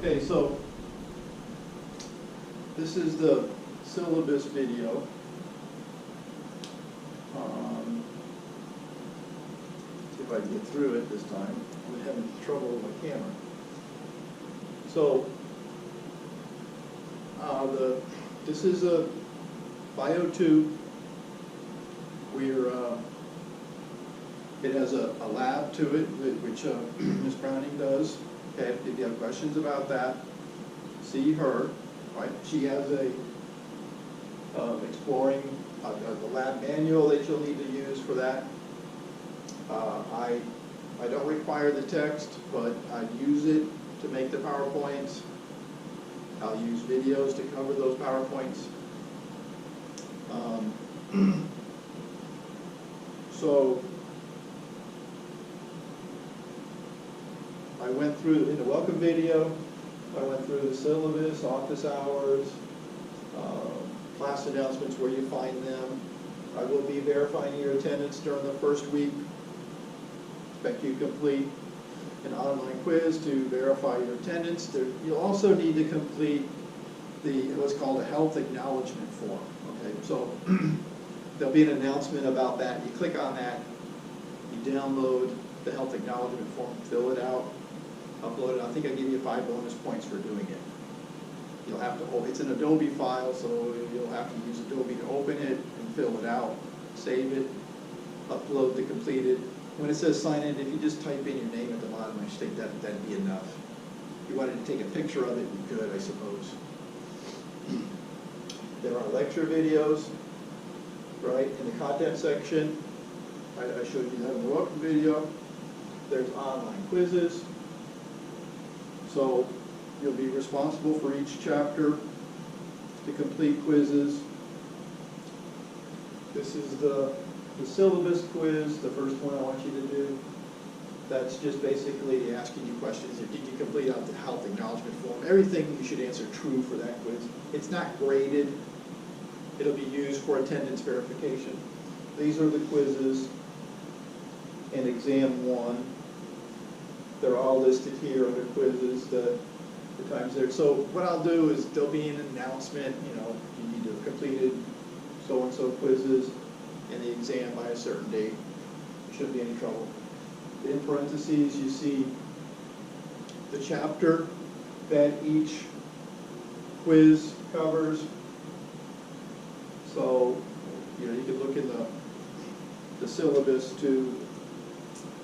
Okay, so this is the syllabus video. See if I can get through it this time. I'm having trouble with my camera. So, this is a Bio 2. It has a lab to it, which Ms. Browning does. Okay, if you have questions about that, see her. Right? She has a exploring the lab manual that you'll need to use for that. I don't require the text, but I use it to make the PowerPoints. I'll use videos to cover those PowerPoints. So I went through, in the welcome video, I went through the syllabus, office hours, class announcements, where you find them. I will be verifying your attendance during the first week. Expect you to complete an online quiz to verify your attendance. You'll also need to complete what's called a health acknowledgement form. Okay, so there'll be an announcement about that. You click on that, you download the health acknowledgement form, fill it out, upload it. I think I give you 5 bonus points for doing it. You'll have to, it's an Adobe file, so you'll have to use Adobe to open it and fill it out, save it, upload the completed. When it says sign in, if you just type in your name at the bottom, I think that'd be enough. If you wanted to take a picture of it, you could, I suppose. There are lecture videos, right, in the content section. I showed you that in the welcome video. There's online quizzes. So you'll be responsible for each chapter to complete quizzes. This is the syllabus quiz, the first one I want you to do. That's just basically asking you questions. Did you complete out the health acknowledgement form? Everything you should answer true for that quiz. It's not graded. It'll be used for attendance verification. These are the quizzes in exam 1. They're all listed here under quizzes, the times there. So what I'll do is there'll be an announcement, you need to have completed so-and-so quizzes in the exam by a certain date. Shouldn't be any trouble. In parentheses, you see the chapter that each quiz covers. So, you can look in the syllabus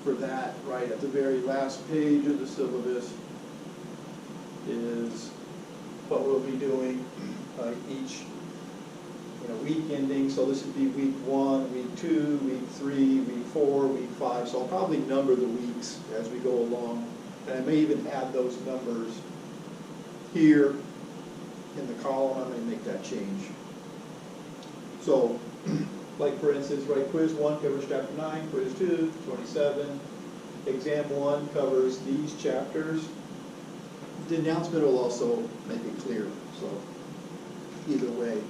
for that, right at the very last page of the syllabus is what we'll be doing each week ending. So this would be week 1, week 2, week 3, week 4, week 5. So I'll probably number the weeks as we go along. And I may even add those numbers here in the column. I may make that change. So, like for instance, right, quiz 1 covers chapter 9, quiz 2, 27. Exam 1 covers these chapters. The announcement will also make it clear, so either way.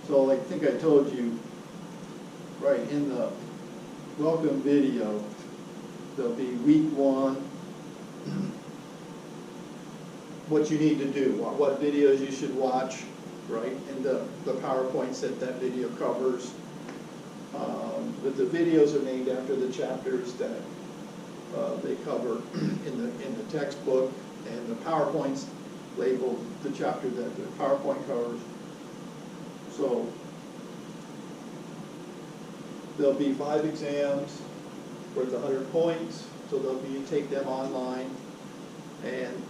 So I think I told you, right, in the welcome video, there'll be week 1, what you need to do, what videos you should watch, right, and the PowerPoints that video covers. But the videos are named after the chapters that they cover in the textbook, and the PowerPoints label the chapter that the PowerPoint covers. So there'll be 5 exams worth 100 points. So you take them online, and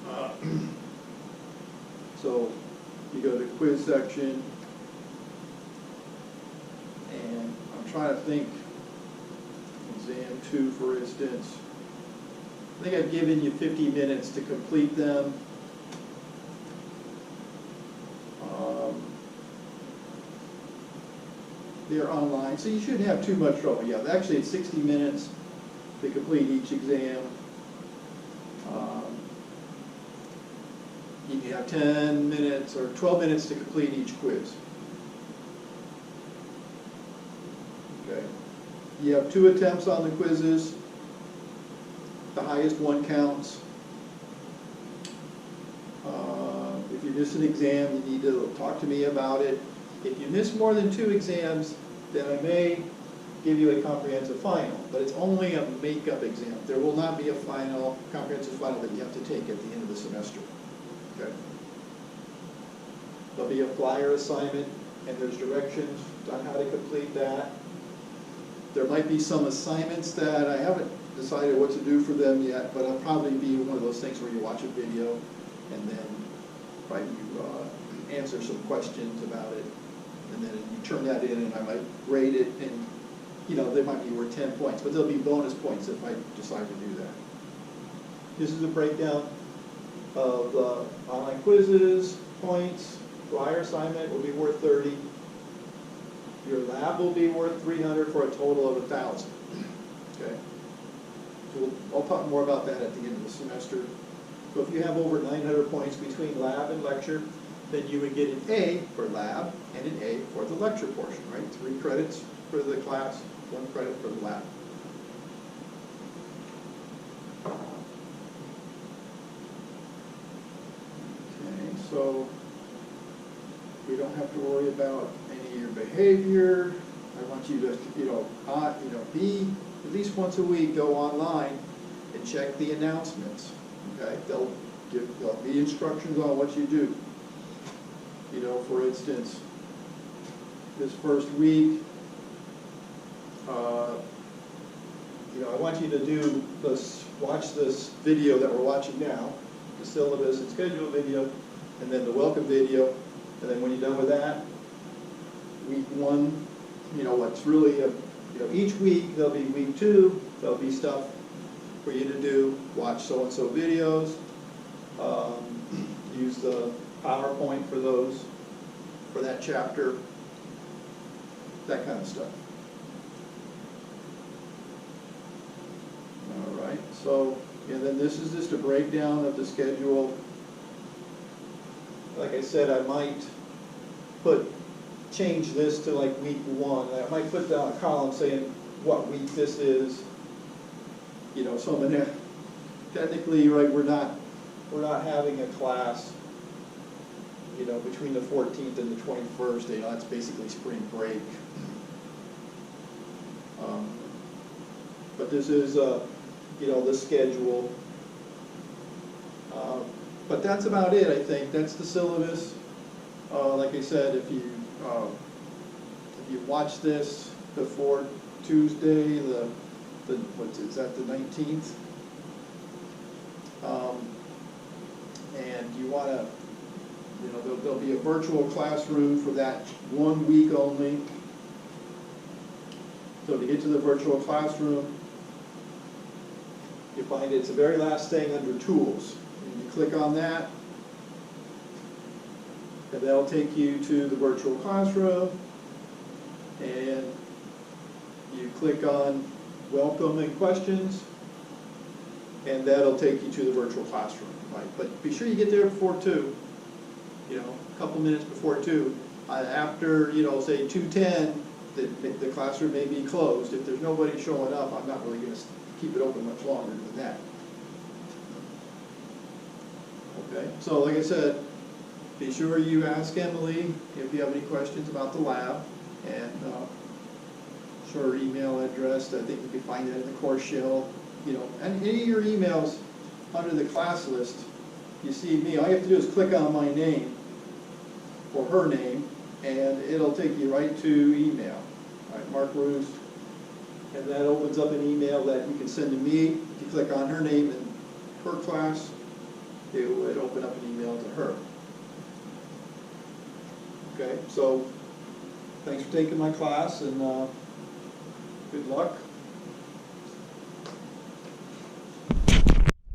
so you go to quiz section, and I'm trying to think, exam 2 for instance, I think I've given you 50 minutes to complete them. They're online, so you shouldn't have too much trouble. Yeah, actually it's 60 minutes to complete each exam. You can have 10 minutes or 12 minutes to complete each quiz. Okay. You have 2 attempts on the quizzes. The highest one counts. miss an exam, you need to talk to me about it. If you miss more than 2 exams, then I may give you a comprehensive final, but it's only a makeup exam. There will not be a final, comprehensive final that you have to take at the end of the semester. Okay? There'll be a flyer assignment, and there's directions on how to complete that. There might be some assignments that I haven't decided what to do for them yet, but I'll probably be one of those things where you watch a video and then you answer some questions about it, and then you turn that in, and I might grade it, and they might be worth 10 points, but there'll be bonus points if I decide to do that. This is a breakdown of online quizzes, points. Flyer assignment will be worth 30. Your lab will be worth 300 for a total of 1,000. Okay? So I'll talk more about that at the end of the semester. So if you have over 900 points between lab and lecture, then you would get an A for lab and an A for the lecture portion, right? 3 credits for the class, 1 credit for the lab. Okay, so we don't have to worry about any of your behavior. I want you to, be at least once a week, go online and check the announcements. Okay, there'll be instructions on what you do. For instance, this first week, I want you to watch this video that we're watching now, the syllabus and schedule video, and then the welcome video, and then when you're done with that, week 1, what's really each week there'll be week 2, there'll be stuff for you to do, watch so-and-so videos, use the PowerPoint for that chapter, that kind of stuff. All right, so, and then this is just a breakdown of the schedule. Like I said, I might change this to like week 1. I might put down a column saying what week this is. So I'm gonna, technically, right, we're not having a class, between the 14th and the 21st. That's basically spring break. But this is, the schedule. But that's about it, I think. That's the syllabus. Like I said, if you watch this before Tuesday, the 19th, and you want to, there'll be a virtual classroom for that 1 week only. So to get to the virtual classroom, you find it's the very last thing under Tools. And you click on that, and that'll take you to the virtual classroom, and you click on Welcome and Questions, and that'll take you to the virtual classroom. Right? But be sure you get there before 2, a couple minutes before 2. After, say 2:10, the classroom may be closed. If there's nobody showing up, I'm not really going to keep it open much longer than that. Okay, so like I said, be sure you ask Emily if you have any questions about the lab, and her email address. I think you can find that in the course shell. And any of your emails under the class list, you see me. All you have to do is click on my name or her name, and it'll take you right to email. All right, Mark Roost, and that opens up an email that you can send to me. If you click on her name and her class, it would open up an email to her. Okay, so thanks for taking my class, and good luck.